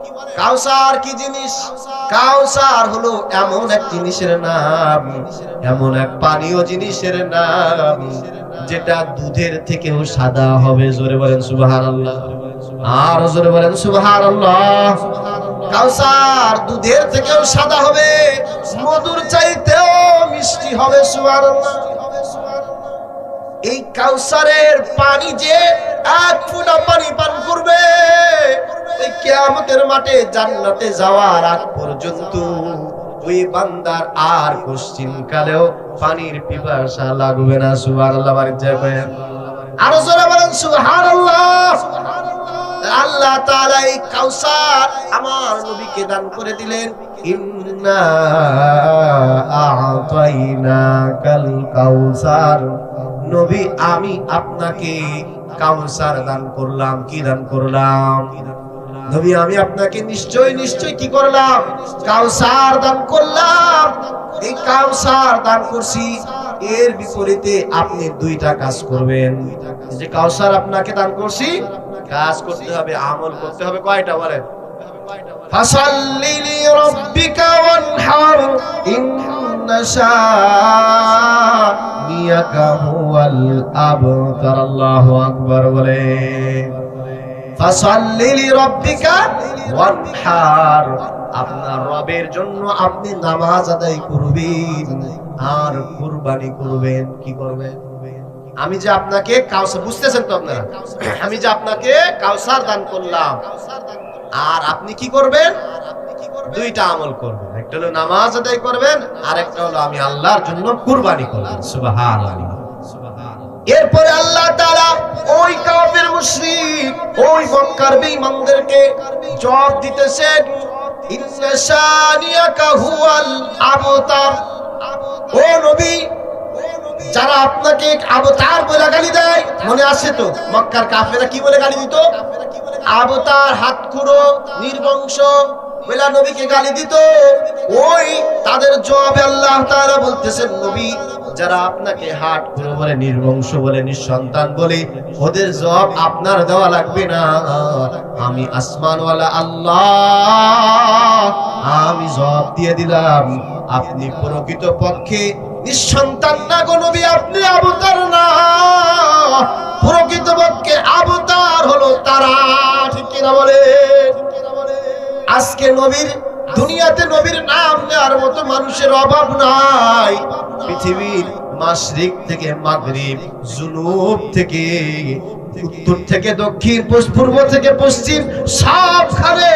কাউসার কি জিনিস? কাউসার হলো এমন এক জিনিসের নাম, এমন এক পানীয় জিনিসের নাম যেটা দুধের থেকেও সাদা হবে। জোরে বলেন সুবহানাল্লাহ, আর জোরে বলেন সুবহানাল্লাহ। কাউসার দুধের থেকেও সাদা হবে, মধুর চাইতেও মিষ্টি হবে। সুবহানাল্লাহ। এই কাউসারের পানি যে এক ফোঁটা পানি পান করবে, এই কিয়ামতের মাঠে জান্নাতে যাওয়ার আগ পর্যন্ত ওই বান্দার আর কোশ্চিন কালেও পানির পিপাসা লাগবে না। সুবহানাল্লাহ। বাড়ি যাবেন আরো জোরে বলেন সুবহানাল্লাহ। আল্লাহ তাআলা এই কাউসার আমার নবীকে দান করে দিলেন। ইন্না আ'তাইনাকাল কাউসার, নবী আমি আপনাকে কাউসার দান করলাম। কি দান করলাম? নবী আমি আপনাকে নিশ্চয় নিশ্চয় কি করলাম? কাউসার দান করলাম। এই কাউসার দান করছি, এর বিপরীতে আপনি দুইটা কাজ করবেন। যে কাউসার আপনাকে দান করছি, কাজ করতে হবে, আমল করতে হবে। কয়টা বলেন? ফাসাল্লি লিরাব্বিকা ওয়ানহার ইন্না শানিয়াকা হুয়াল আবতার। আল্লাহু আকবার বলে। ফাসাল্লি লিরাব্বিকা ওয়ানহার, আপনার রবের জন্য আপনি নামাজ আদায় করবেন আর কুরবানি করবেন। কি করবেন? আমি যে আপনাকে কাউসার, বুঝতেছেন তো আপনারা? আমি যে আপনাকে কাউসার দান করলাম, আর আপনি কি করবেন? দুইটা আমল করবেন। একটা হলো নামাজ আদায় করবেন, আর একটা হলো আমি আল্লাহর জন্য কুরবানি করবেন। সুবহানাল্লাহ। এরপরে আল্লাহ তাআলা ওই কাফের মুশরিক, ওই মক্কার বেঈমানদেরকে জবাব দিতেছেন, ইন্না শানিয়াকা হুয়াল আবতার। ও নবী, যারা আপনাকে আবতার বলে গালি দেয়, মনে আছে তো মক্কার কাফেররা কি বলে গালি দিত? আবতার, হাতখুড়ো, নির্বংশ বলে নবীকে গালি দিত। ওই তাদের জবাবে আল্লাহ তাআলা বলতেছেন, নবী যারা আপনাকে হাতখুড়ো বলে, নির্বংশ বলে, নিঃসন্তান বলে, ওদের জবাব আপনার দেওয়া লাগবে না। আমি আসমানওয়ালা আল্লাহ, আমি জবাব দিয়ে দিলাম। আপনি প্রকৃত পক্ষে নিঃসন্তান না গো নবী, আপনি আবতার না। প্রকৃতপক্ষে আবতার হলো তারা। ঠিক কিনা বলে? আজকে নবীর দুনিয়াতে নবীর নাম নেওয়ার মতো মানুষের অভাব নাই। পৃথিবীর মাশরিক থেকে মাগরিব, জুনুব থেকে উত্তর থেকে দক্ষিণ, পূর্ব থেকে পশ্চিম, সবখানে